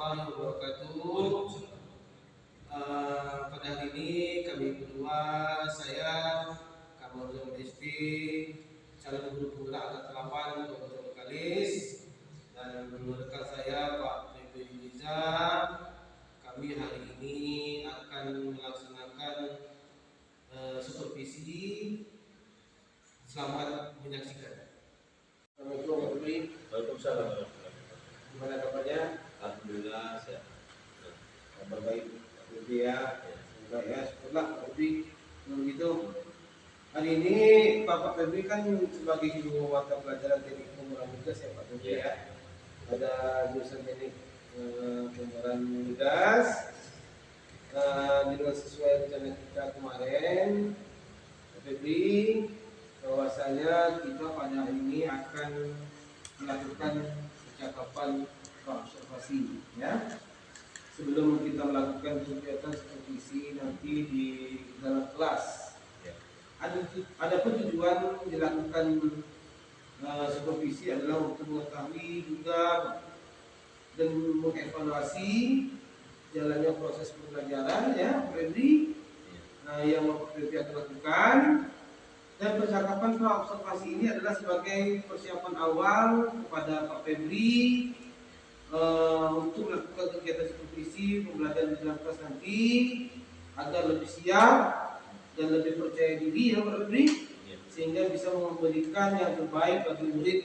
warahmatullahi wabarakatuh. Pada hari ini kami berdua, saya Kamarudin Rizky, calon guru penggerak angkatan 8 Kabupaten Bengkalis, dan rekan saya Pak Febri Riza. Kami hari ini akan melaksanakan supervisi. Selamat menyaksikan. Assalamualaikum warahmatullahi wabarakatuh. Waalaikumsalam. Gimana kabarnya? Alhamdulillah sehat. Kabar baik, ya. Semoga ya, syukurlah Pak Febri. Begitu. Hari ini Bapak Febri kan sebagai guru mata pelajaran teknik pembuatan migas ya Pak Febri ya. Pada jurusan teknik pembuatan migas. Dengan sesuai rencana kita kemarin, Pak Febri, bahwasanya kita pada hari ini akan melakukan percakapan observasi ya. Sebelum kita melakukan kegiatan supervisi nanti di dalam kelas, ada pun tujuan dilakukan supervisi adalah untuk mengetahui juga dan mengevaluasi jalannya proses pembelajaran ya, Febri, yang Bapak Febri akan lakukan. Dan percakapan observasi ini adalah sebagai persiapan awal kepada Pak Febri untuk melakukan kegiatan supervisi pembelajaran di dalam kelas nanti agar lebih siap dan lebih percaya diri ya Pak Febri, sehingga bisa memberikan yang terbaik bagi murid.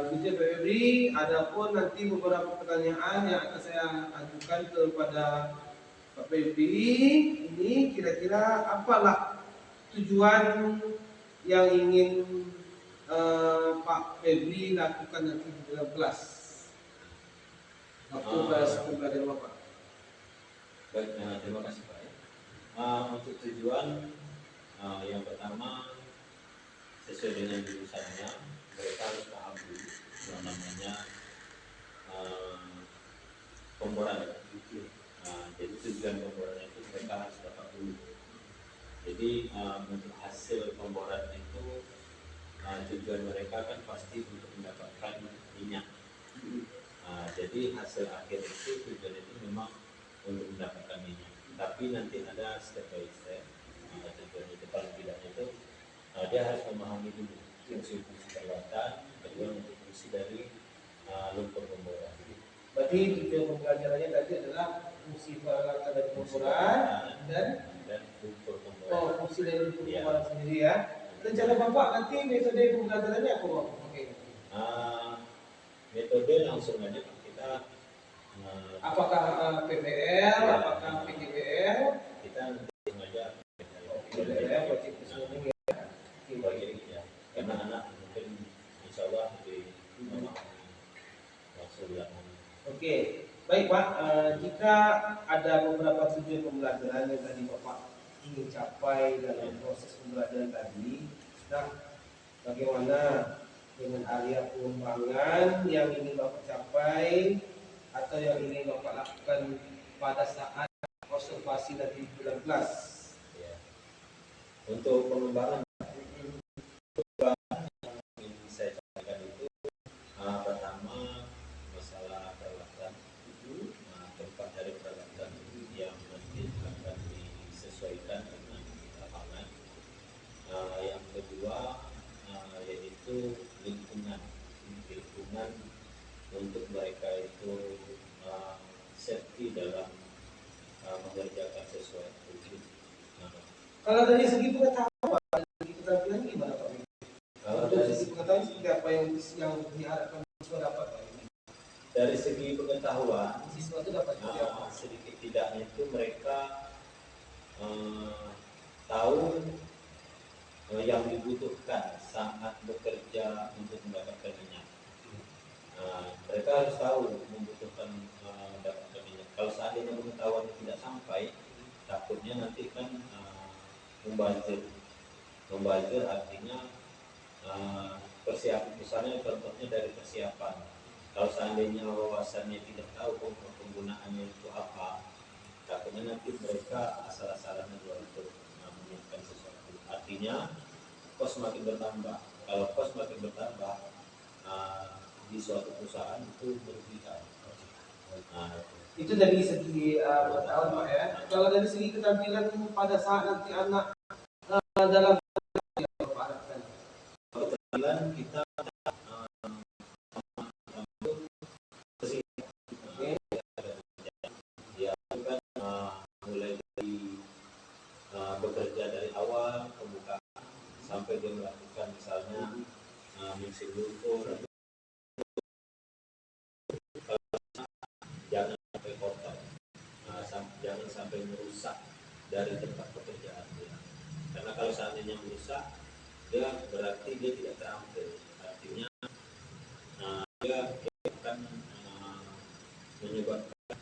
Begitu Pak Febri. Adapun nanti beberapa pertanyaan yang akan saya ajukan kepada Pak Febri ini, kira-kira apalah tujuan yang ingin Pak Febri lakukan nanti di dalam kelas waktu pembelajaran Bapak? Baik, terima kasih Pak. Untuk tujuan yang pertama, sesuai dengan jurusannya, mereka harus paham dulu yang namanya pemboran. Jadi tujuan pemboran itu mereka harus dapat dulu. Jadi untuk hasil pemboran itu tujuan mereka kan pasti untuk mendapatkan minyak. Jadi hasil akhir itu tujuan itu memang untuk mendapatkan minyak. Tapi nanti ada step by step. Tujuan itu paling tidak itu dia harus memahami dulu fungsi-fungsi peralatan, kedua untuk fungsi dari lumpur pemboran. Berarti tujuan pembelajarannya tadi adalah fungsi peralatan dari pemboran dan lumpur pemboran. Fungsi dari lumpur pemboran sendiri ya. Rencana Bapak nanti metode pembelajarannya apa Bapak? Metode langsung aja kita. Apakah PBL, apakah PJBL? Kita nanti sengaja PBL, project listening ya. Ya. Karena anak mungkin insya Allah lebih memahami langsung dilakukan. Oke, baik Pak. Jika ada beberapa tujuan pembelajaran yang tadi Bapak ingin capai dalam proses pembelajaran tadi, nah bagaimana dengan area pengembangan yang ingin Bapak capai atau yang ingin Bapak lakukan pada saat observasi nanti di dalam kelas? Ya. Untuk pengembangan yang saya sampaikan itu pertama masalah peralatan, tempat dari peralatan yang nanti akan disesuaikan dengan lapangan. Yang kedua yaitu lingkungan untuk mereka itu safety dalam mengerjakan sesuatu. Kalau dari segi pengetahuan, dari keterampilan gimana Pak? Kalau dari segi pengetahuan seperti apa yang diharapkan siswa dapat Pak? Dari segi pengetahuan, siswa itu dapat sedikit tidaknya itu mereka tahu yang dibutuhkan saat bekerja untuk mendapatkan minyak. Mereka harus tahu membutuhkan mendapatkan minyak. Kalau seandainya pengetahuan tidak sampai, takutnya nanti kan membazir artinya persiapan. Misalnya contohnya dari persiapan. Kalau seandainya wawasannya tidak tahu penggunaannya itu apa, takutnya nanti mereka asal-asalan untuk menyiapkan sesuatu. Artinya kos makin bertambah. Kalau kos makin bertambah di suatu perusahaan itu merugikan. Nah, Itu dari segi pengetahuan Pak ya. Kalau dari segi keterampilan pada saat nanti anak dalam Pak harapkan. keterampilan kita Oke. ya kan mulai dari bekerja dari awal pembukaan sampai dia melakukan misalnya mixing lumpur, jangan sampai kotor, jangan sampai merusak dari tempat pekerjaan dia. Karena kalau seandainya merusak, dia berarti dia tidak terampil. Artinya dia akan menyebabkan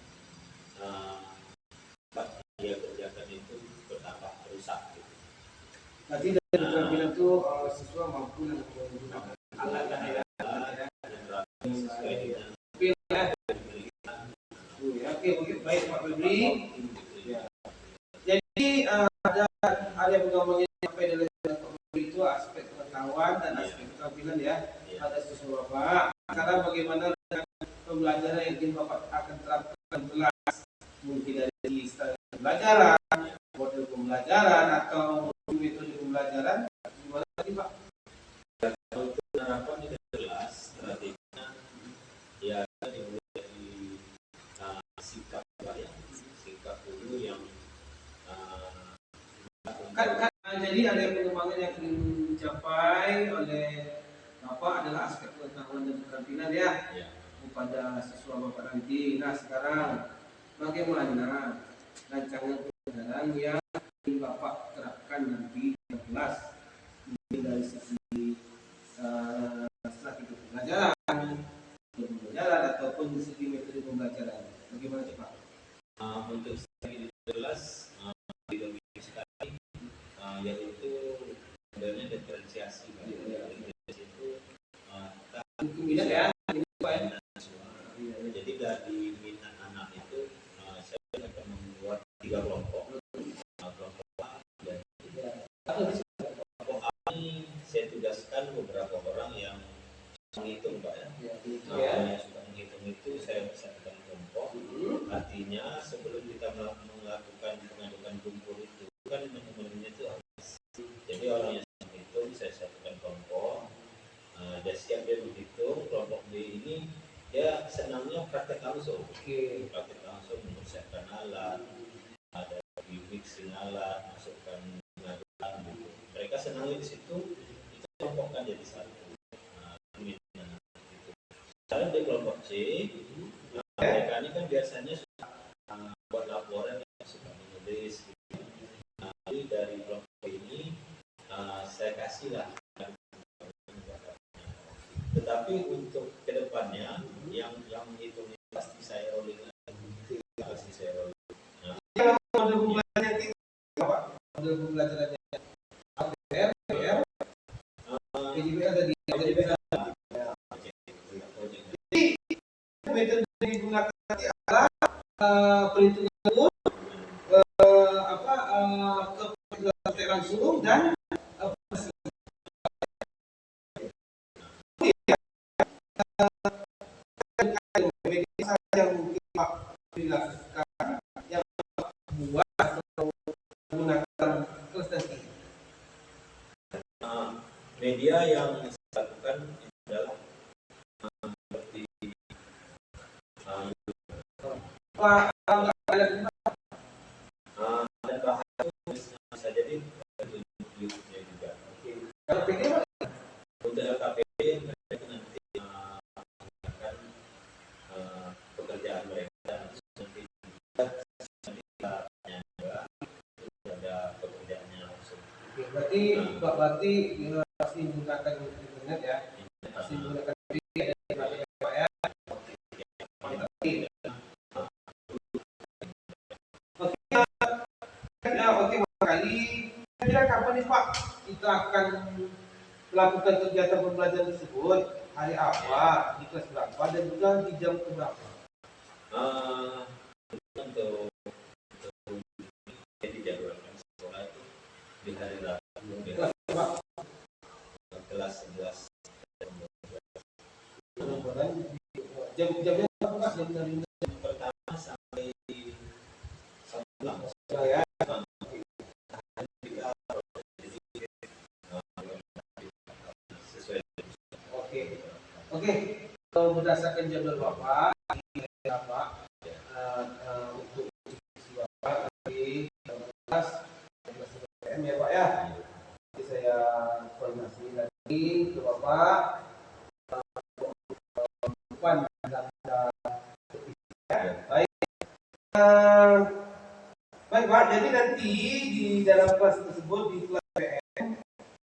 tempat yang dia kerjakan itu bertambah rusak. Gitu. Berarti dari keterampilan itu siswa mampu menggunakan alat ya. Sesuai dengan Oke, baik Pak Febri. Ya. Jadi ada yang pengembangan sampai dari Pak Febri itu aspek pengetahuan dan aspek keterampilan ya. Ada siswa Bapak. Sekarang bagaimana dengan pembelajaran yang ingin Bapak akan terapkan kelas? Mungkin dari style pembelajaran, model pembelajaran atau metode pembelajaran, gimana tadi Pak? untuk penerapan itu jelas strateginya ya dimulai dari sikap ya, sikap dulu yang jadi ada pengembangan yang ingin dicapai oleh Bapak adalah aspek pengetahuan dan keterampilan ya kepada siswa Bapak nanti. Nah sekarang bagaimana rancangan pembelajaran yang ingin Bapak terapkan nanti di kelas, mungkin dari segi strategi pembelajaran ataupun segi metode pembelajaran. Bagaimana Pak? untuk strategi jelas sekali yaitu modelnya diferensiasi. Diferensiasi itu mungkin ya. Jadi dari minat anak itu saya akan membuat 3 kelompok. Kelompok A dan kelompok A ini saya tugaskan beberapa orang yang menghitung Pak ya. Yang suka menghitung itu saya satukan kelompok. Artinya sebelum kita melakukan pengadukan kumpul itu kan teman-temannya itu habis. Jadi orang yang menghitung saya satukan kelompok. Dia siap dia menghitung. Kelompok B ini dia senangnya praktek langsung. Praktek langsung mempersiapkan alat, ada mixing alat, masukkan pengadukan gitu. Mereka senangnya di situ. Itu kelompokkan jadi satu. Sekarang di kelompok C, mereka ini kan biasanya suka buat laporan, suka menulis. Jadi dari kelompok ini saya kasihlah. Tetapi untuk kedepannya yang menghitung ini pasti saya rolling lagi. Pasti saya rolling. Model pembelajaran itu apa? Model pembelajarannya APR, PR, PJBL tadi. Metode yang digunakan nanti adalah perhitungan ke langsung dan yang mungkin Pak dilakukan yang buat atau menggunakan kelas nanti. Media yang saya lakukan adalah seperti Pak dan bahan bisa jadi YouTube-nya juga. kalau PD Untuk LKPD mereka nanti akan pekerjaan mereka nanti ada pekerjaannya langsung. berarti pasti menggunakan internet ya, pasti menggunakan PD ya Pak ya. Oke, makasih. Kira kapan nih Pak kita akan melakukan kegiatan pembelajaran tersebut? Hari apa, di kelas berapa, dan juga di jam berapa? Untuk dijadwalkan sekolah itu di hari Rabu kelas 11 Jamnya berapa Jam dari berdasarkan jadwal Bapak, Bapak untuk si Bapak di 11 PM ya Pak ya. Jadi saya koordinasi lagi ke Bapak. Baik. Baik Pak, jadi nanti di dalam kelas tersebut di kelas PM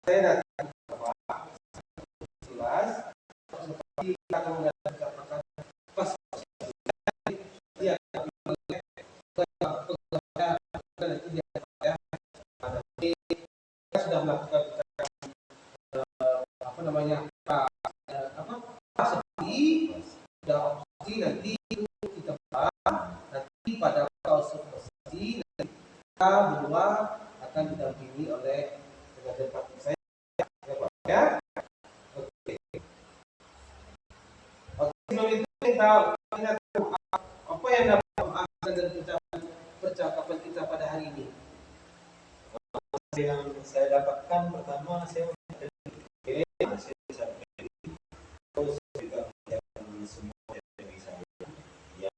saya datang ke Bapak kelas seperti akan mengatakan pas dia nanti dia kita sudah melakukan apa namanya seperti sudah opsi nanti kita bahas nanti pada opsi kita berdua akan didampingi oleh pengajar praktik saya ya. Oke. Sebelum itu kita apa yang dapat maafkan dan percakapan kita pada hari ini. Yang saya dapatkan pertama saya terus juga semua dari saya yang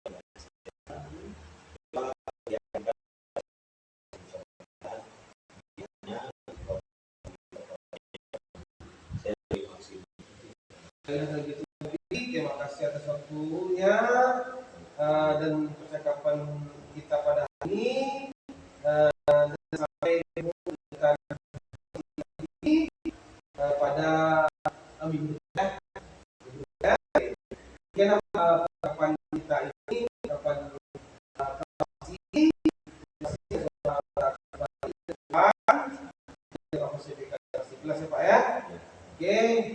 terima kasih atas waktunya dan percakapan kita pada hari ini. Dan sampai pada minggu depan. Kapan kita ini kapan kelas ya Pak ya. Oke.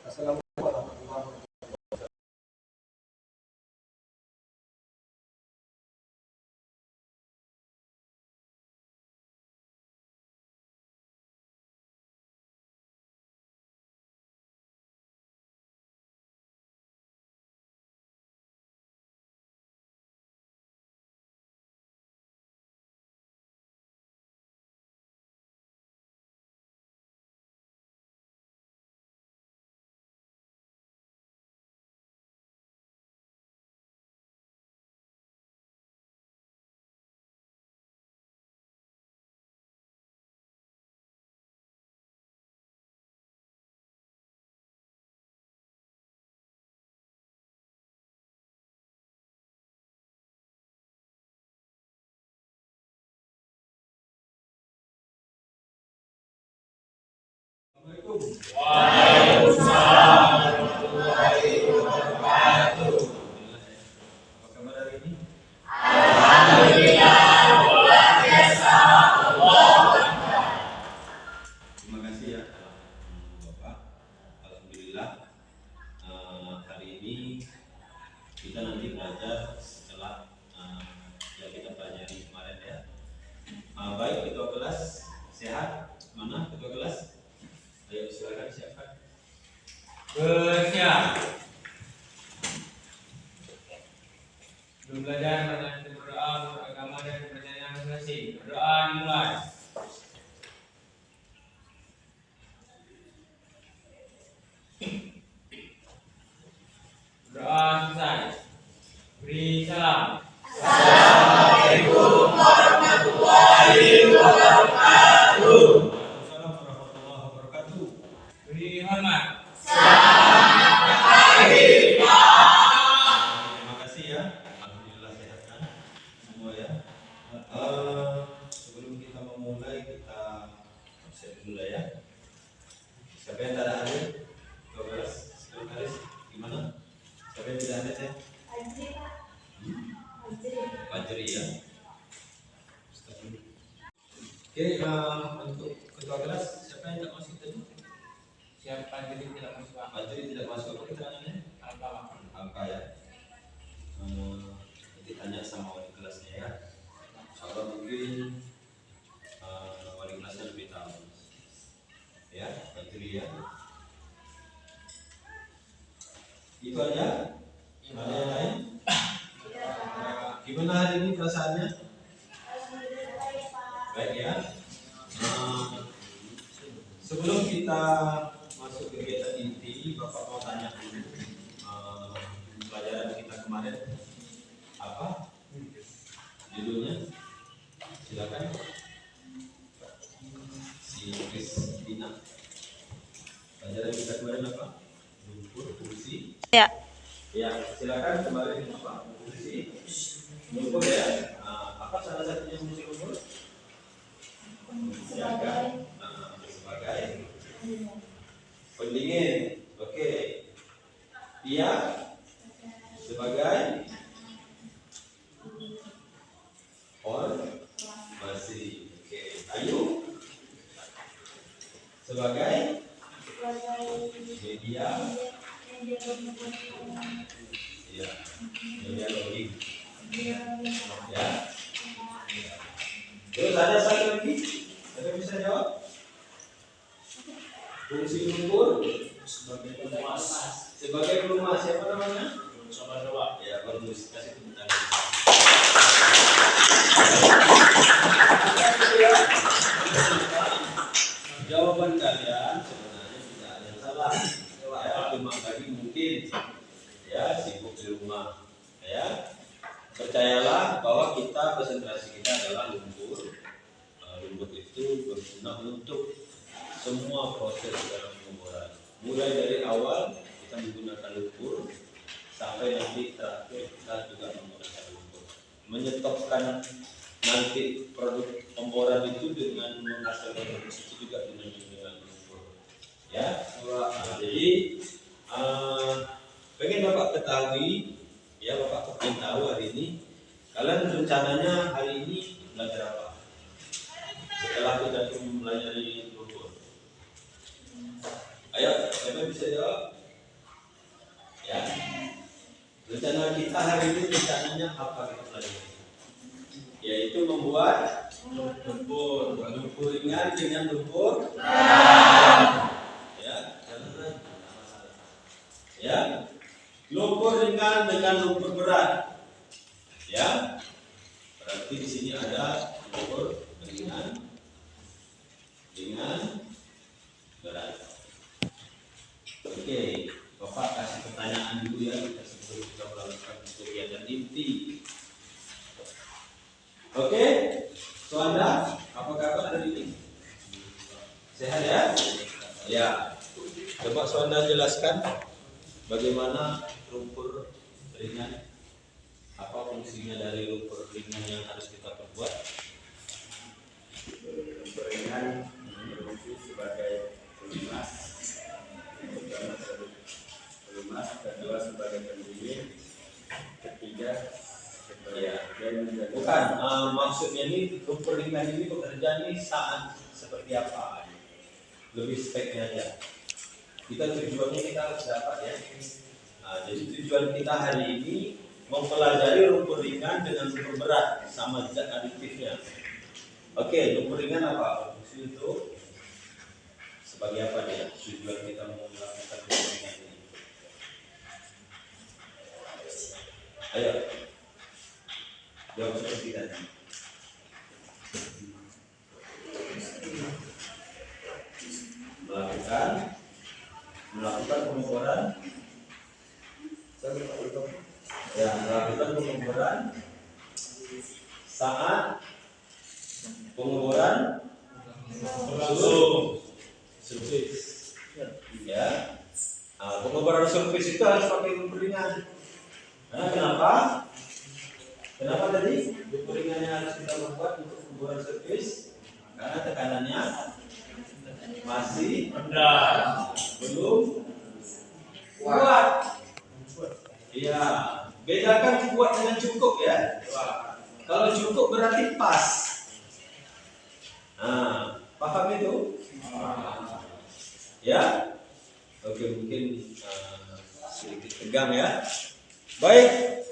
Assalamualaikum warahmatullahi wabarakatuh. Waalaikumsalam warahmatullahi wabarakatuh. Apa kabar hari ini? Alhamdulillah, luar biasa. Terima kasih ya Bapak. Alhamdulillah hari ini kita nanti belajar setelah yang kita pelajari kemarin ya. Baik, ketua kelas sehat? Mana ketua kelas? Ayo silakan siapkan. Siap. Sebelum belajar pertanyaan berdoa, agama dan pertanyaan masing-masing. Berdoa dimulai. Berdoa selesai. Beri salam. Assalamualaikum warahmatullahi wabarakatuh. Waalaikumsalam warahmatullahi wabarakatuh. Beri hormat. Terima kasih ya. Alhamdulillah sehat kan semua ya. Sebelum kita memulai kita absen dulu lah ya. Siapa yang tak ada hadir? 12 sekretaris gimana? Siapa yang tidak hadir ya? Fajri ya. Oke, untuk ketua kelas siapa yang tidak masuk tadi? Siapa Fajri tidak masuk? Fajri tidak masuk. Apa keterangannya? Alka ya. Nanti tanya sama wali kelasnya ya. Insyaallah mungkin wali kelasnya lebih tahu. Ya, Fajri ya. Itu aja. Ada yang lain? Gimana hari ini perasaannya? Baik ya. Sebelum kita masuk kegiatan inti, Bapak mau tanya dulu. kemarin apa judulnya? Silakan si Kristina. Pelajaran kita kemarin apa? Lumpur fungsi. Ya. Ya, silakan kemarin apa? Fungsi lumpur ya. Apa salah satunya fungsi lumpur? Menjaga sebagai pendingin. Oke. Dia sebagai masih. Oke. Ayu sebagai media. Ya. Media logging. Ya. Terus ada satu lagi. Ada yang bisa jawab? Fungsi lumpur sebagai pelumas. Sebagai pelumas siapa namanya? Coba. Ya, bagus. Kasih tepuk tangan. Jawaban kalian sebenarnya tidak ada yang salah. Ya, cuma tadi mungkin ya sibuk di rumah. Ya, percayalah bahwa kita konsentrasi kita adalah lumpur. Lumpur itu berguna untuk semua proses dalam pengeboran. Mulai dari awal kita menggunakan lumpur sampai nanti terakhir kita juga menggunakan lumpur. Menyetopkan nanti produk pemboran itu dengan menghasilkan produk itu juga dengan lumpur. Ya, jadi pengen Bapak ketahui, ya Bapak pengen tahu hari ini kalian rencananya hari ini belajar apa? Setelah kita mempelajari lumpur. Ayo, siapa bisa jawab? Ya. Rencana kita hari ini rencananya apa kita pelajari? Yaitu membuat lumpur ringan dengan lumpur. Ya, jangan. Ya, lumpur ringan dengan lumpur berat. Ya, berarti di sini ada lumpur ringan dengan berat. Oke, Bapak kasih pertanyaan dulu ya, kita sebelum kita melakukan kegiatan inti. Oke, Suanda, apa kabar hari ini? Sehat ya? Ya. Coba Suanda jelaskan bagaimana lumpur ringan, apa fungsinya dari lumpur ringan yang harus kita perbuat? Lumpur ringan berfungsi sebagai pelumas, kedua sebagai pendingin, ketiga bukan, maksudnya ini lumpur ringan ini bekerja nih saat seperti apa? Lebih speknya aja. Kita tujuannya kita harus dapat ya. Jadi tujuan kita hari ini mempelajari lumpur ringan dengan lumpur berat sama zat aditifnya. Oke, lumpur ringan apa? Fungsi itu sebagai apa dia? Tujuan kita mau melakukan lumpur ringan ini. Ayo. Jawab seperti tadi. Melakukan pengeboran. Ya, melakukan pengeboran saat pengeboran surface. Ya. Pengeboran surface itu harus pakai lumpur ringan. Karena kenapa? Kenapa tadi lumpur ringan yang harus kita buat untuk pengeboran surface? Karena tekanannya masih rendah, belum kuat. Iya, bedakan kuat dengan cukup ya. Kalau cukup berarti pas. Paham itu? Ya. Oke, mungkin sedikit tegang ya. Baik.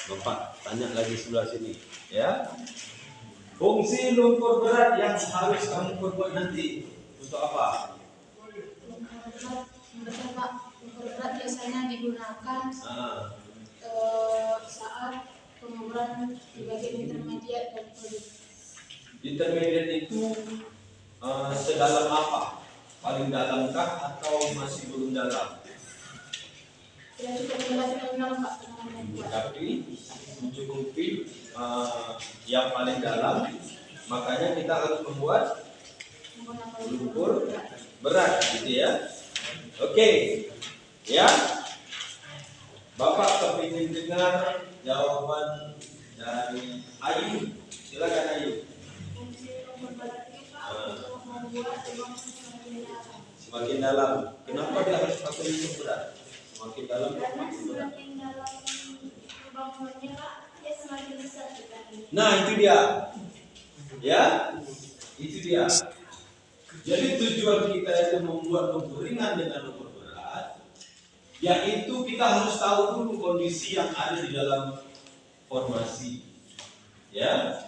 Bapak tanya lagi sebelah sini, ya. Fungsi lumpur berat yang harus kamu perbuat nanti untuk apa? Betul Pak, lumpur berat biasanya digunakan saat pengukuran di bagian intermediate dan produk. Intermediate itu sedalam apa? Paling dalamkah atau masih belum dalam? Ya cukup menjelaskan enam Pak dengan membuat. Tapi mencukupi yang paling dalam, makanya kita harus membuat Menggunakan lumpur berat, gitu ya. Oke, ya. Bapak kepingin dengar jawaban dari Ayu. Silakan Ayu. fungsi lumpur berat ini Pak untuk membuat lubang semakin dalam. Semakin dalam. Kenapa dia harus pakai lumpur berat? Semakin dalam Karena semakin berat. semakin dalam lubangnya Pak, dia semakin besar ikannya. Nah, itu dia. Ya, itu dia. Jadi tujuan kita itu membuat lumpur ringan dengan lumpur berat, yaitu kita harus tahu dulu kondisi yang ada di dalam formasi. Ya,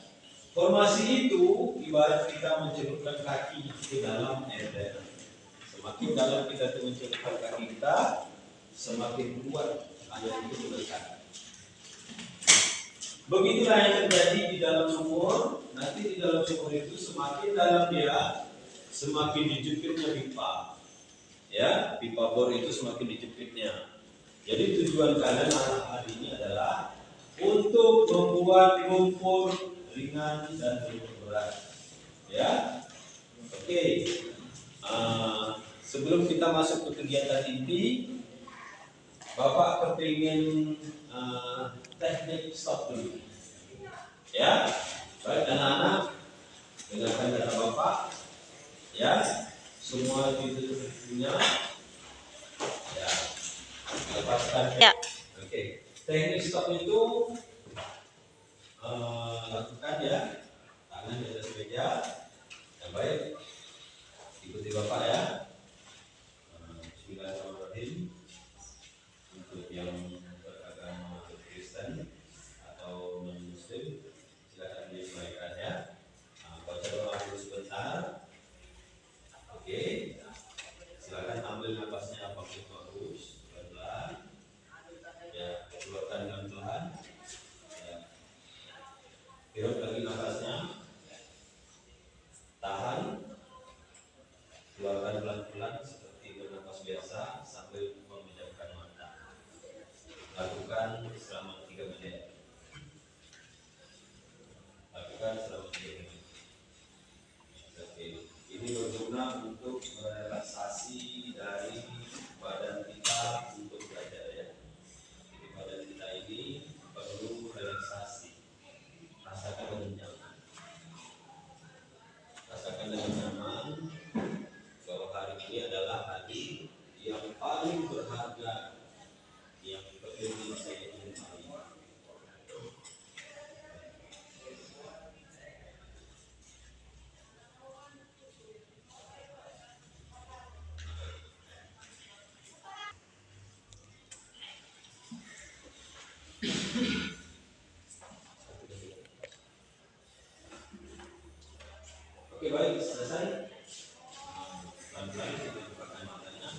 formasi itu ibarat kita mencelupkan kaki ke dalam ember. Semakin dalam kita mencelupkan kaki kita, semakin kuat air itu mendekat. Begitulah yang terjadi di dalam sumur. Nanti di dalam sumur itu semakin dalam dia, semakin dijepitnya pipa. Ya, pipa bor itu semakin dijepitnya. Jadi tujuan kalian anak hari ini adalah untuk membuat lumpur ringan dan lumpur berat. Ya, oke. Sebelum kita masuk ke kegiatan inti, Bapak kepingin teknik stop dulu. Ya, baik anak-anak, dengarkan kata Bapak. Ya, semua itu punya. Ya, lepaskan. Ya. Oke, teknik stop itu lakukan ya, tangan di atas meja. Yang baik, ikuti Bapak ya. Bismillahirrahmanirrahim. Untuk yang beragama Kristen atau non-Muslim, silakan disesuaikan ya. Baca doa dulu sebentar. Oke, silakan ambil napasnya pakai terus, pelan-pelan. Ya, keluarkan dengan pelan. Ya. Hirup lagi napasnya. Tahan. Keluarkan pelan-pelan seperti bernapas biasa sambil memejamkan mata. Lakukan selama 3 menit. Lakukan selama 3 menit. Oke, ini berguna untuk merelaksasi dari badan kita untuk belajar ya. Jadi badan kita ini perlu relaksasi. Rasakan dengan nyaman. Rasakan dengan nyaman bahwa hari ini adalah hari yang paling berharga yang ingin saya ingin. Oke, baik, selesai. Pelan-pelan kita bukakan matanya.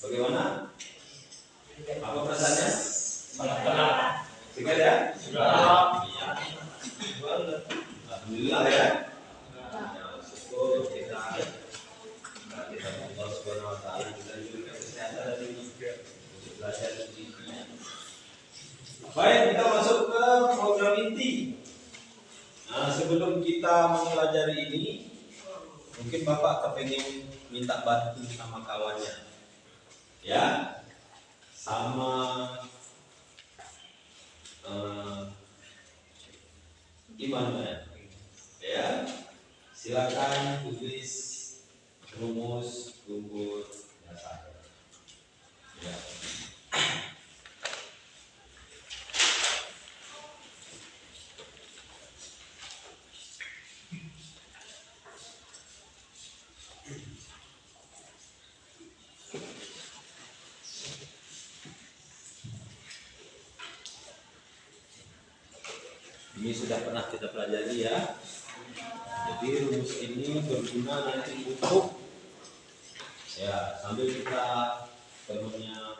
Bagaimana? Apa perasaannya? Segar ya? Iya. Alhamdulillah ya. Syukur kita Allah Subhanahu wa taala kita diberikan kesehatan dan juga untuk belajar di sini. Baik, kita masuk ke program inti. Nah, sebelum kita mempelajari ini, mungkin Bapak kepengen minta bantu sama kawannya. Ya. Sama gimana ya? Silakan tulis rumus lumpur dasar. Ya. Ini sudah pernah kita pelajari ya. Jadi rumus ini berguna nanti untuk ya sambil kita temannya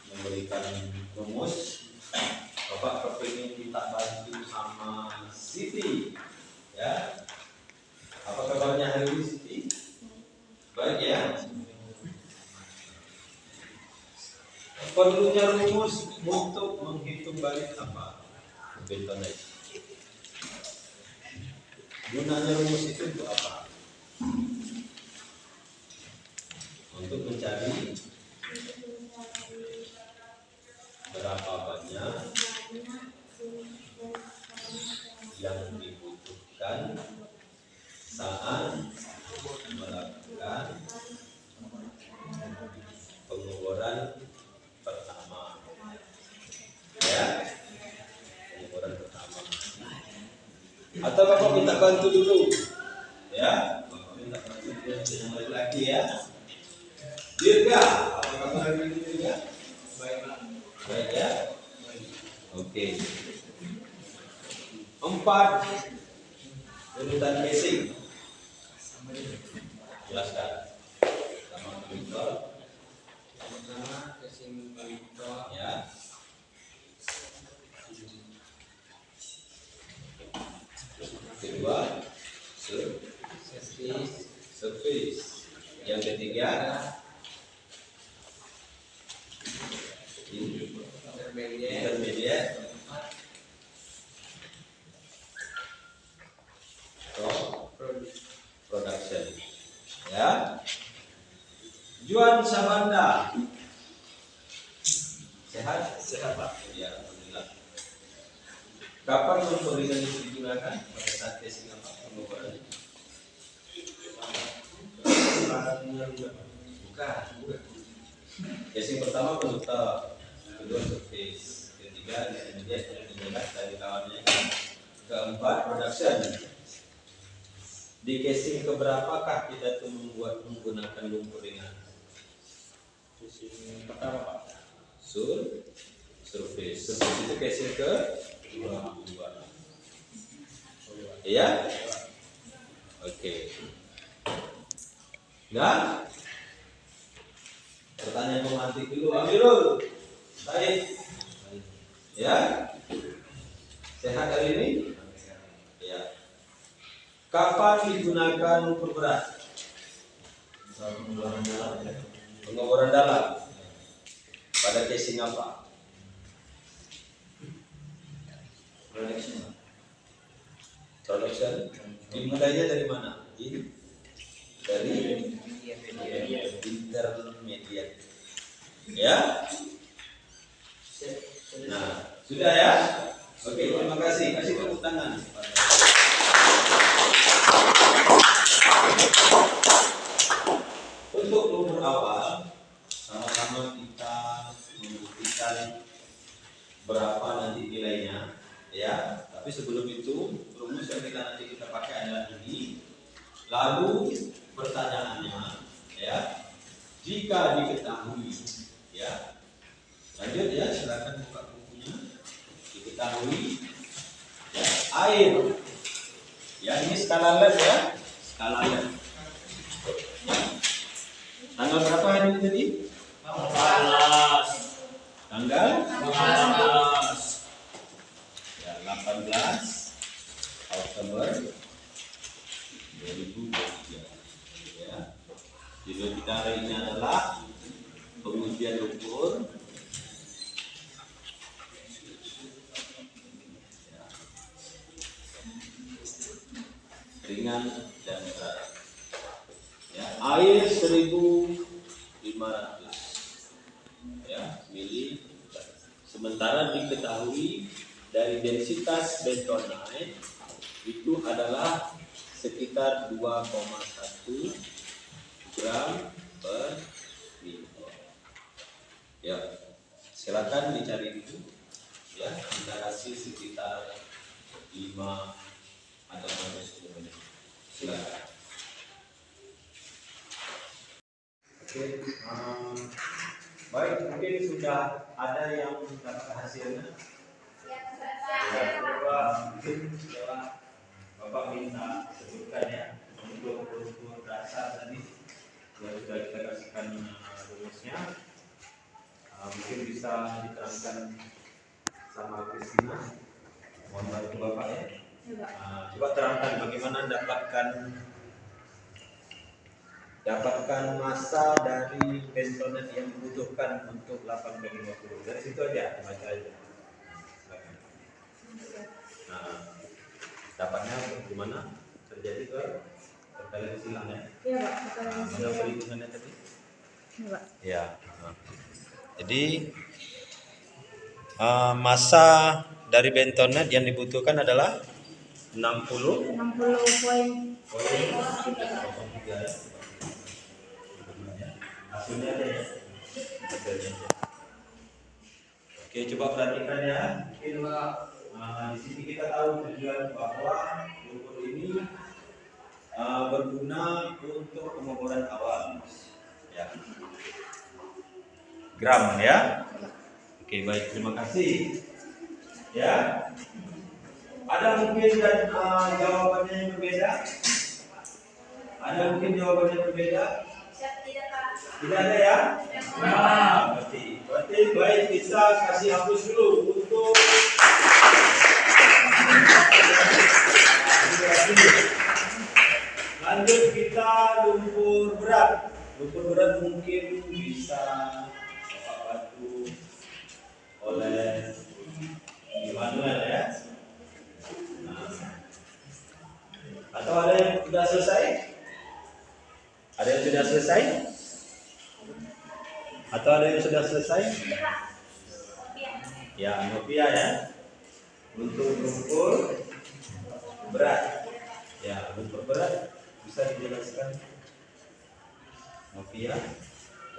memberikan rumus, Bapak kepingin kita bantu sama Siti ya. Apa kabarnya hari ini Siti? Baik ya. perlunya rumus untuk menghitung balik apa? Bentonage. Gunanya rumus itu untuk apa? Untuk mencari berapa banyak yang dibutuhkan saat melakukan pengukuran pertama. Ya, pengukuran pertama. Atau Bapak minta bantu dulu. Ya, Bapak minta bantu dengan laki-laki ya. Dirga, apakah kamu hari ini Dirga? Baik ya. Oke. 4 urutan casing. Jelaskan. Sama Victor. Pertama, casing Victor. Ya. Kedua, service. Yang ketiga, intermediate. Production. Ya. Juan Sabanda. Sehat? Sehat Pak. Ya, alhamdulillah. Kapan pemberian itu digunakan? Pada saat casing apa? Pengukuran. Bukan. Casing pertama penutup, kedua service, ketiga intermediate dari kawannya. Keempat production. Di casing keberapakah kita tuh menggunakan lumpur ringan? Casing pertama Pak. Surface itu casing ke dua. Iya? Oke. Nah, pertanyaan pemantik dulu. Amirul, baik. Ya? Sehat hari ini? Ya. Kapan digunakan lumpur berat? Pengukuran dalam. Pada casing apa? Production. Dimulainya dari mana? Dari intermediate. Ya? Nah, sudah ya? Oke, terima kasih. Kasih tepuk tangan. Untuk lumpur awal, sama-sama kita membuktikan berapa nanti nilainya, ya. Tapi sebelum itu, rumus yang kita pakai adalah ini. Lalu pertanyaannya, ya, jika diketahui, ya, lanjut ya, silakan buka bukunya. Diketahui, ya, air, ya ini skala lab ya, skala lab. Tanggal berapa hari ini tadi? 18. Tanggal 18. Ya, 18 Oktober 2023. Ya. Judul kita hari ini adalah pengujian lumpur. Ya. Ringan dan berat. Ya, air 1.500 ya, mili. Sementara diketahui dari densitas bentonite itu adalah sekitar 2,1 gram per liter. Ya, silakan dicari dulu. Ya, kita kasih sekitar 5 atau 10 menit. Silakan. Oke, baik, mungkin sudah ada yang mendapat hasilnya. Ya, mungkin setelah Bapak minta sebutkan ya untuk lumpur dasar tadi yang sudah kita kasihkan rumusnya, mungkin bisa diterangkan sama Kristina. Mohon bantu Bapak ya. Coba terangkan bagaimana mendapatkan dapatkan massa dari bentonet yang dibutuhkan untuk 8,50. Dari situ aja baca aja. Nah, dapatnya gimana? Terjadi ke terkait silang ya? Iya, Pak. Bukan Nah, isi. mana perhitungannya tadi? Iya, Pak. Ya. Jadi massa dari bentonet yang dibutuhkan adalah 60 60 poin. hasilnya ada ya. Oke, coba perhatikan ya. Mungkin di sini kita tahu tujuan bahwa lumpur ini berguna untuk pengeboran awal. Ya. Gram ya. Oke, baik, terima kasih. Ya. Ada mungkin jawabannya yang berbeda? Ada mungkin jawabannya berbeda? Tidak ada ya? Berarti baik kita kasih hapus dulu untuk lanjut kita lumpur berat. Lumpur berat mungkin bisa bantu oleh Immanuel ya. Atau ada yang sudah selesai? Ada yang sudah selesai? Atau ada yang sudah selesai? Ya, Novia ya. Untuk lumpur berat. Ya, lumpur berat bisa dijelaskan Novia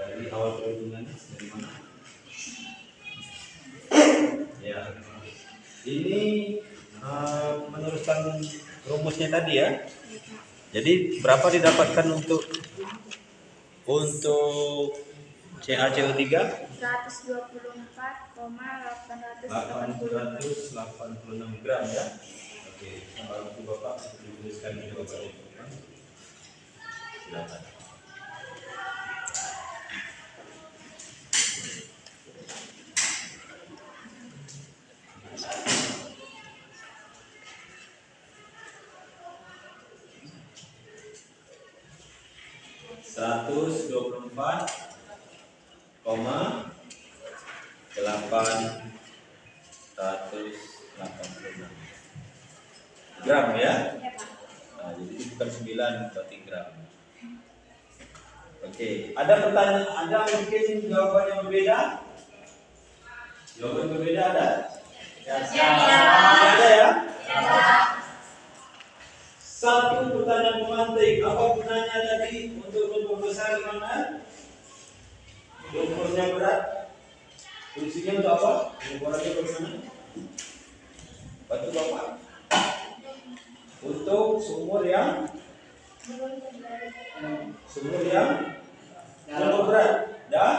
dari awal perhitungannya dari mana? Ya. Ini meneruskan rumusnya tadi ya. Jadi berapa didapatkan untuk CaCO3? 124,886 gram ya. Oke, bantu Bapak dituliskan jawabannya. Silakan. Seratus 124,886 gram ya. Nah, jadi itu bukan 9 berarti gram. Oke, ada pertanyaan, ada mungkin jawaban yang berbeda? Jawaban berbeda ada? Ya. Ada ya? Satu pertanyaan pemantik, apa gunanya tadi untuk lumpur besar gimana? Lumpurnya berat, fungsinya untuk apa? Lumpurannya bagaimana? Bantu Bapak. Untuk sumur yang lumpur berat, dalam.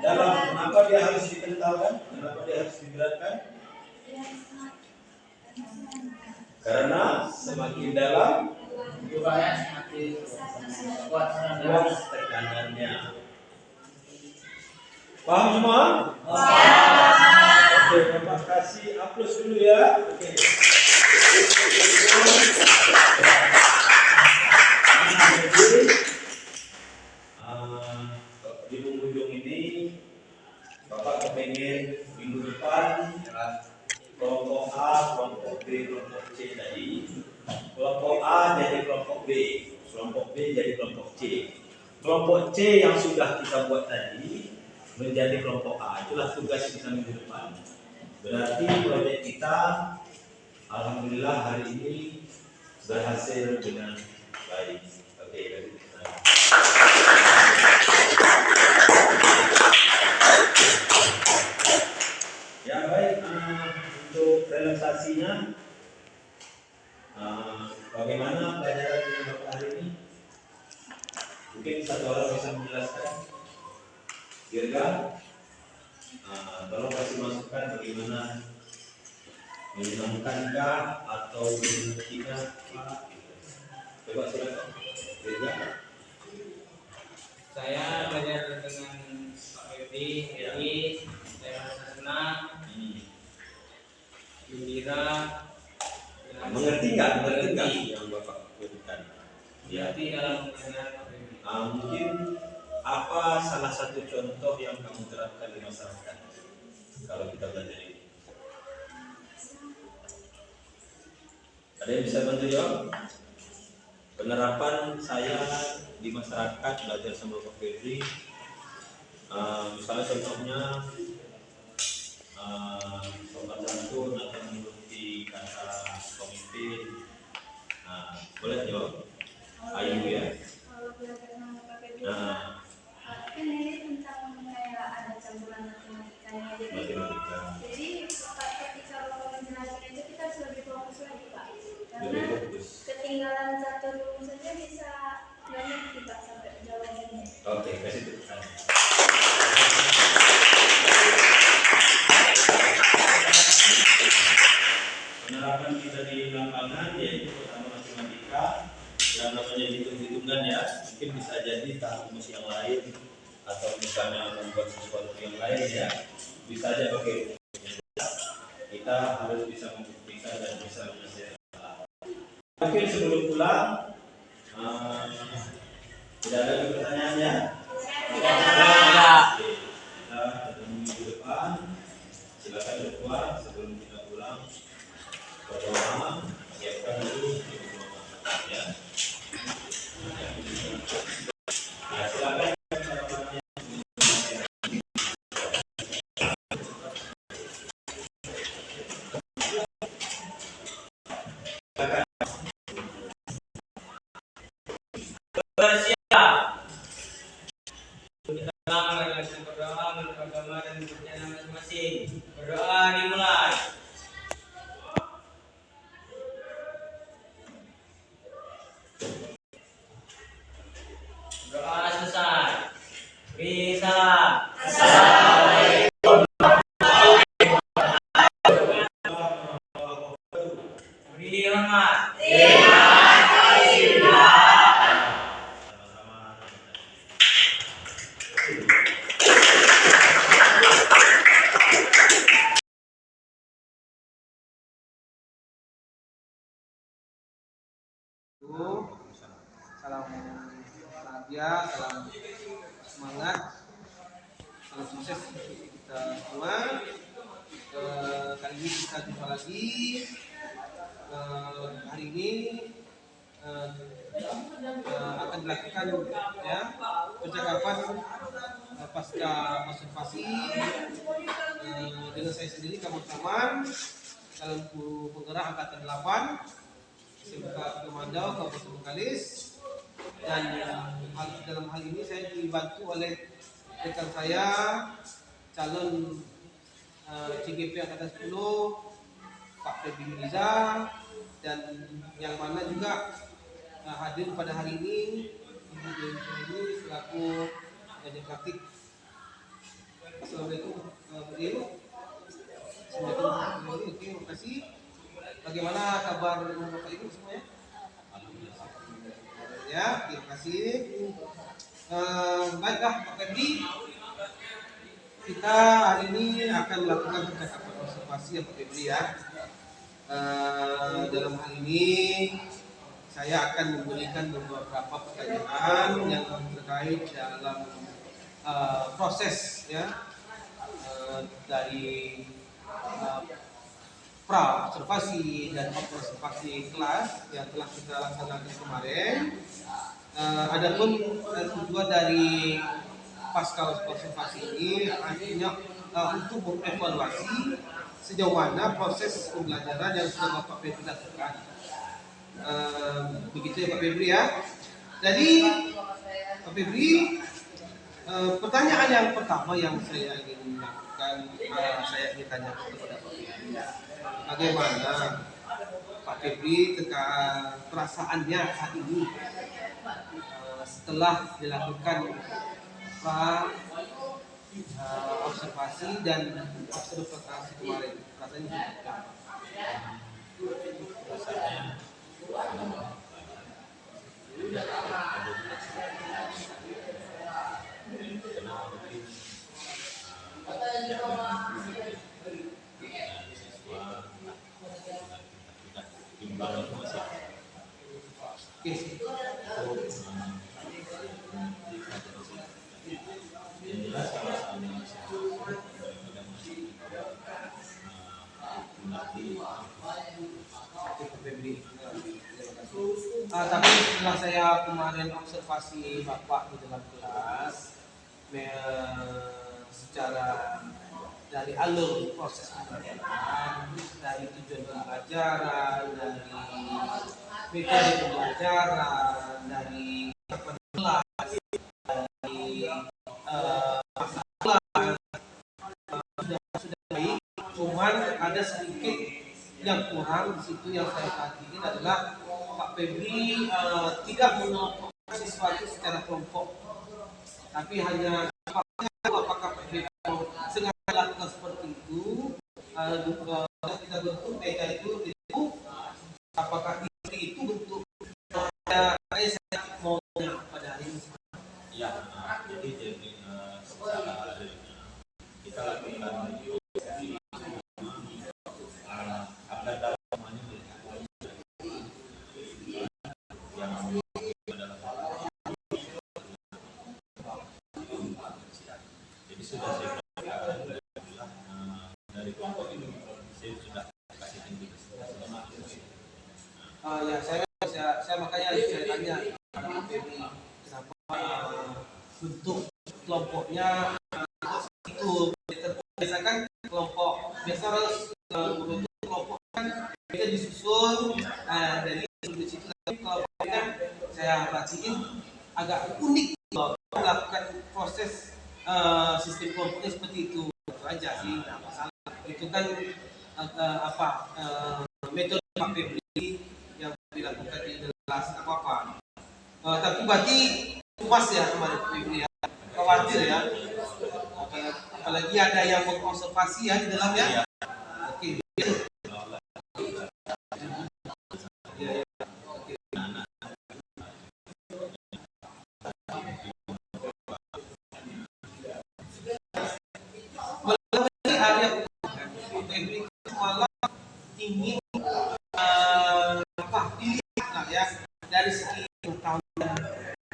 Kenapa dia harus dikentalkan? Kenapa dia harus diberatkan? Karena semakin dalam semakin kuat tekanannya. Paham semua? Oke, terima kasih. Aplaus dulu ya. Oke. Di penghujung ini Bapak kepengen minggu depan kelompok A, kelompok B, kelompok C tadi. Kelompok A jadi kelompok B, kelompok B jadi kelompok C. Kelompok C yang sudah kita buat tadi menjadi kelompok A. Itulah tugas kita minggu depan. Berarti proyek kita alhamdulillah hari ini berhasil dengan baik. Oke, dari kita. Ya baik, untuk relaksasinya bagaimana pelajaran di Bapak hari ini? Mungkin satu orang bisa menjelaskan. Dirga, tolong kasih masukan bagaimana menyenangkankah atau mengertikah? Coba silakan. Dirga. saya belajar dengan Pak Febri, jadi saya merasa senang, gembira, Mengerti nggak? Mengerti nggak yang Bapak berikan? Ya. berarti dalam mendengar Pak Febri. Mungkin apa salah satu contoh yang kamu terapkan di masyarakat kalau kita belajar ini? Ada yang bisa bantu jawab? Penerapan saya di masyarakat belajar sama Pak Febri, misalnya contohnya sopan santun atau menuruti kata pemimpin. Boleh jawab? Ayu ya. Kalau belajar sama Kak Febri, Nah, kan ini tentang kayak ada campuran matematikanya. matematika. Jadi ketika Bapak menjelaskan itu kita harus lebih fokus lagi Pak. Karena Lebih fokus. ketinggalan satu rumus saja bisa banyak sih Pak sampai jawabannya. Oke, kasih tepuk tangan. Penerapan kita di lapangan yaitu pertama matematika, yang namanya hitung-hitungan ya, mungkin bisa jadi tahap rumus yang lain atau misalnya membuat sesuatu yang lain ya, bisa aja pakai rumus. Kita harus bisa membuktikan dan bisa menyelesaikan. Oke, sebelum pulang, tidak ada pertanyaan ya? Tidak. Kita ketemu minggu depan. Silakan berdoa sebelum kita pulang. Berdoa, siapkan dulu ya. Ya, silakan. Bersiap. Kita dengan berdoa menurut agama dan kepercayaan masing-masing. Berdoa dimulai. Doa selesai. Beri salam. Beri hormat. Salam bahagia, salam semangat, salam sukses untuk kita semua. Kali ini kita jumpa lagi. Hari ini akan dilakukan ya percakapan pasca observasi dengan saya sendiri kawan-kawan dalam penggerak angkatan 8 SMK Kemandau Kabupaten Bengkalis, dan dalam hal ini saya dibantu oleh rekan saya calon CGP angkatan 10 Pak Febri Riza, dan yang mana juga hadir pada hari ini Ibu Dewi ini selaku pengajar praktik. Assalamualaikum Bu Dewi. Assalamualaikum. Oke, terima kasih. Bagaimana kabar Bapak Ibu semuanya? Ya, terima kasih. Baiklah Pak Febri, kita hari ini akan melakukan percakapan observasi ya Pak Febri ya. Dalam hal ini saya akan memberikan beberapa pertanyaan yang terkait dalam proses ya dari pra observasi dan observasi kelas yang telah kita laksanakan kemarin. Adapun tujuan dari pasca observasi ini artinya untuk mengevaluasi sejauh mana proses pembelajaran yang sudah Bapak Febri lakukan. Begitu ya Pak Febri ya. Jadi Pak Febri, pertanyaan yang pertama yang saya ingin lakukan, saya ingin tanya kepada Pak Febri, bagaimana Pak Febri perasaannya saat ini setelah dilakukan observasi dan observasi kemarin, rasanya seperti apa? setelah saya kemarin observasi Bapak di dalam kelas, secara dari alur proses pembelajaran, dari tujuan pembelajaran, dari metode pembelajaran, dari kelas, dari masalah sudah baik, cuman ada sedikit yang kurang di situ yang saya perhatiin adalah Pak Febri tidak mengelompokkan siswa itu secara kelompok, tapi hanya apakah Pak Febri sengaja lakukan seperti itu, kita bentuk TK itu apakah itu bentuk saya mau pada hari ini. Ya, jadi secara kita lakukan update data semuanya yang adalah jadi sudah saya katakan dari kelompok ini saya sudah kasih indikasi Ya saya makanya saya tanya pada Pak Febri kenapa bentuk kelompoknya itu biasakan kelompok biasa harus membentuk kelompok kan bisa disusun dari situ, tapi kelompok kan saya perhatiin agak unik melakukan proses sistem kelompoknya seperti itu aja sih, nggak masalah. Itu kan metode Pak Febri yang dilakukan di kelas apa-apa. Tapi berarti puas ya kemarin Pak Febri ya, khawatir ya, apalagi ada yang mengobservasi ya di dalamnya. Oke. Ingin dilihat lah ya dari segi pengetahuan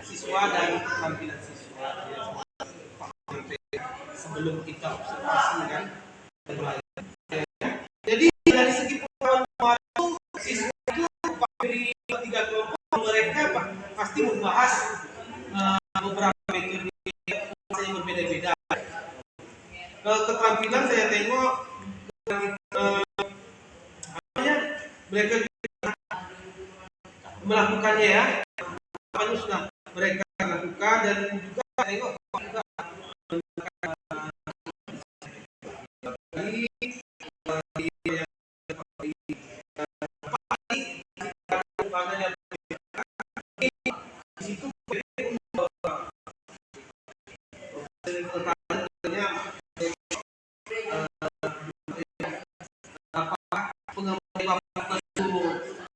siswa dan keterampilan siswa sebelum kita observasi kan. Jadi dari segi pengetahuan siswa itu dari tiga kelompok mereka pasti membahas beberapa metode yang berbeda-beda. Keterampilan saya tengok mereka melakukannya ya, apa sudah mereka lakukan dan juga tengok juga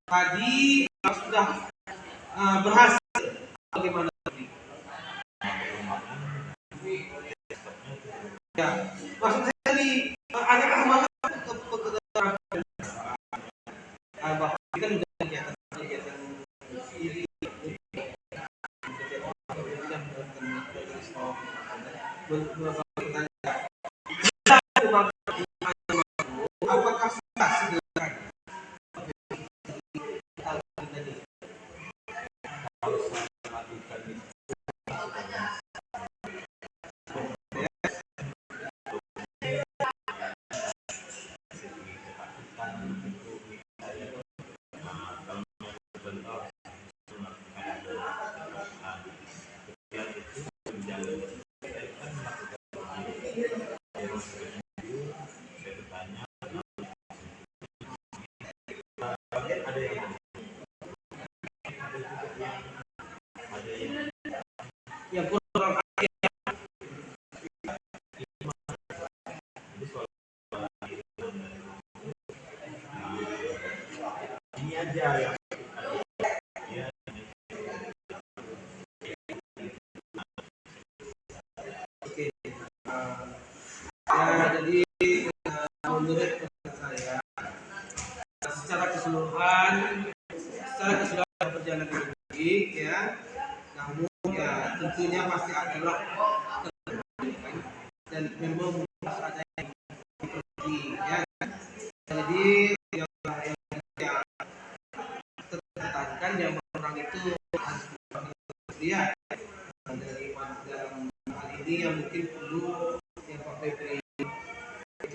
tadi sudah berhasil bagaimana tadi? Ya, maksud saya tadi agak semangat Bapak kan sudah kegiatan ini apakah sudah silakan yang kurang ini aja ya. Oke, ya jadi menurut saya secara keseluruhan berjalan dengan baik ya, namun ya tentunya pasti adalah dan memang harus ada yang diperbaiki ya. Jadi yang tertekankan yang orang itu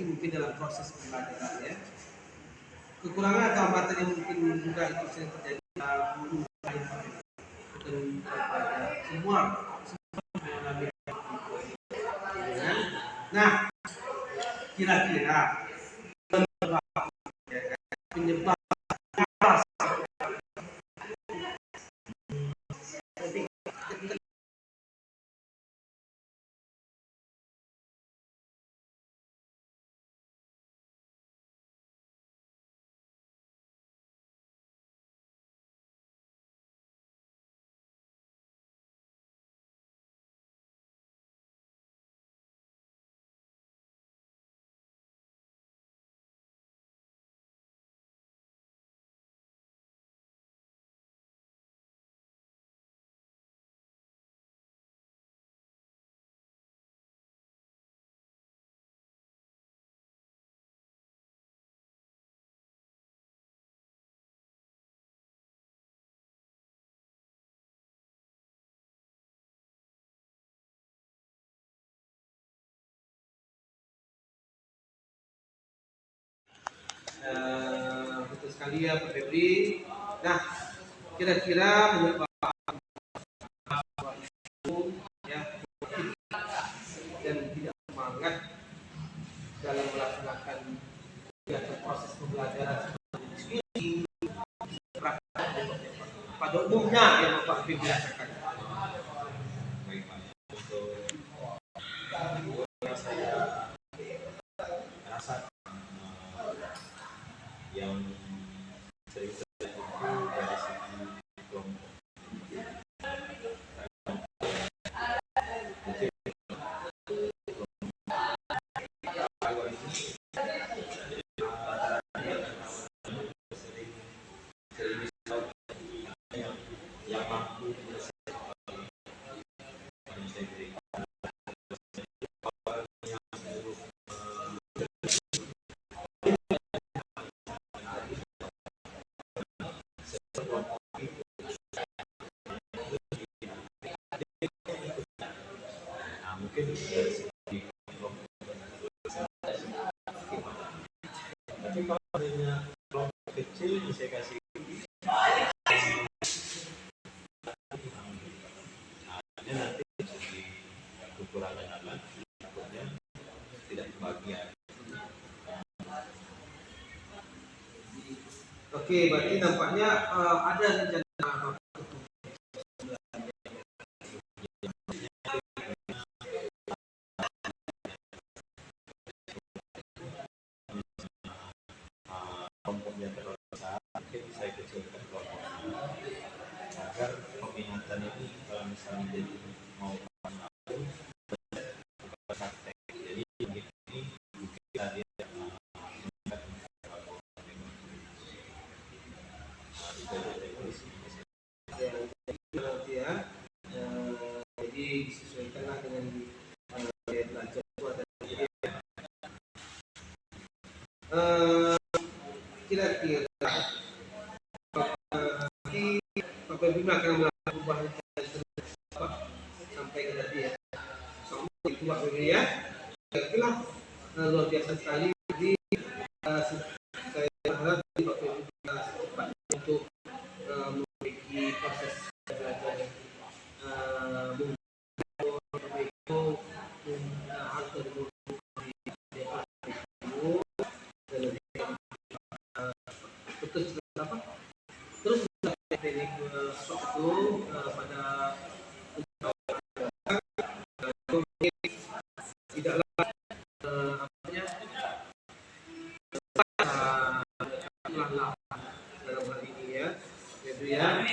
memperbaiki mungkin dalam proses pembelajaran ya. Kekurangan atau hambatan yang mungkin juga itu sering terjadi guru lain bukan pada semua mengalami ya. Nah, kira-kira penyebab betul sekali ya Pak Febri. Nah, kira-kira penyebab ya dan tidak semangat dalam melaksanakan kegiatan proses pembelajaran diskusi pada umumnya yang Pak Febri rasakan. Baik Pak, untuk saya rasa yang sering terjadi itu dari segi kelompok. Kalau ini sering yang mampu mungkin dari segi kelompok. Tapi kalau adanya kelompok kecil saya kasih nanti segi kekurangan anak takutnya tidak kebagian. Oke, berarti nampaknya ada rencana Kelompoknya terlalu besar, mungkin saya kecilkan kelompoknya agar peminatan ini kalau misalnya jadi mau praktek, jadi ini mungkin tadi nanti ya. Jadi disesuaikanlah dengan gaya belajar itu ada. Kira-kira nanti Pak Febri akan melakukan perubahan sampai ke tadi ya. Itu Pak Febri ya. Kira-kira luar biasa sekali. Jadi saya berharap Pak Febri bisa secepatnya untuk memiliki proses belajar yang terus teknik itu pada tidaklah dalam hal ini ya, gitu ya.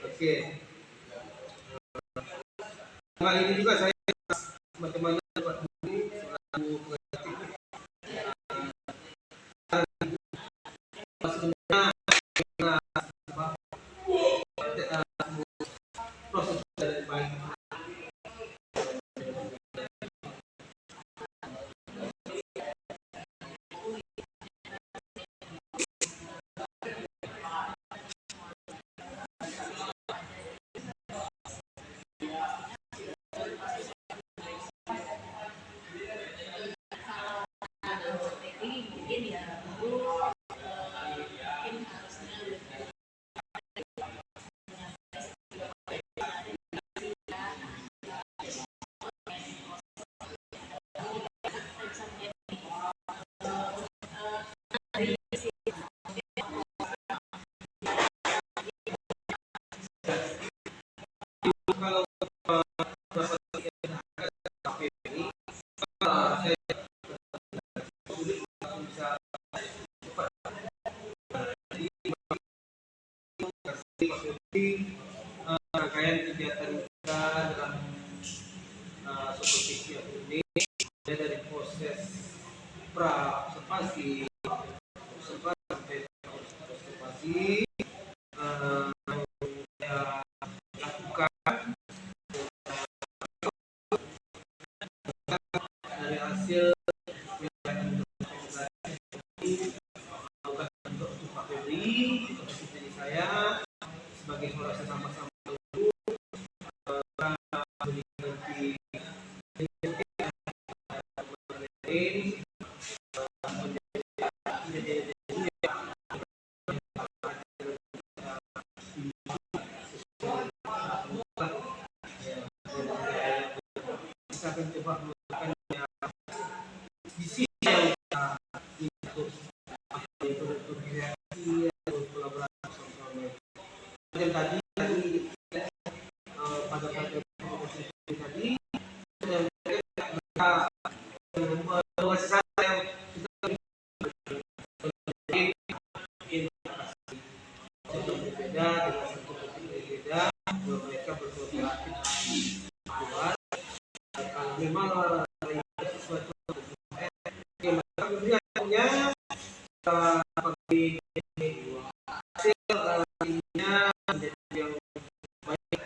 Oke. Hal ini juga saya bagaimana Pak Budi selaku proses dari baik. Jadi mungkin ya guru mungkin harusnya lebih Kalau bahasa KPI, saya sulit bisa kasih rangkaian kegiatan kita dalam supervisi ini dari proses pra observasi sampai observasi yang lakukan dari hasil untuk Pak Febri, dari saya sebagai seorang sesama-sama memiliki kita akan coba melakukan visi yang untuk kreasi kolaborasi sosial. Dan tadi pada promosi tadi yang mereka menguasai saya yang kita berbeda dengan satu berbeda bahwa mereka berkooperatif di luar. Kalau memang sesuatu yang mereka punya seperti hasil menjadi yang baik.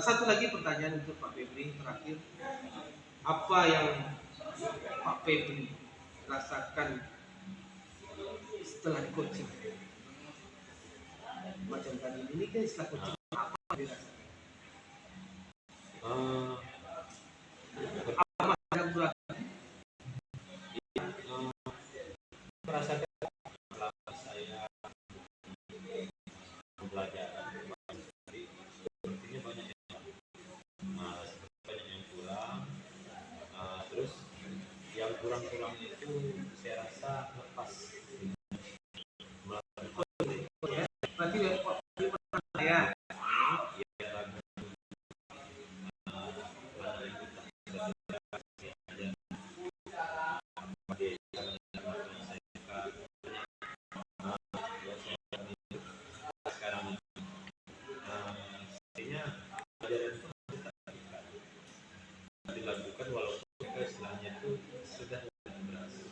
Satu lagi pertanyaan untuk Pak Febri terakhir, apa yang Pak Febri rasakan setelah di coaching? Macam tadi ini kan setelah coaching apa yang dirasakan? Apa yang berlaku? Merasakan saya pembelajaran sepertinya banyak yang kurang. Terus yang kurang-kurang itu saya rasa lepas. Berarti saya sekarang artinya pelajaran itu dilakukan walaupun istilahnya itu sudah berhasil.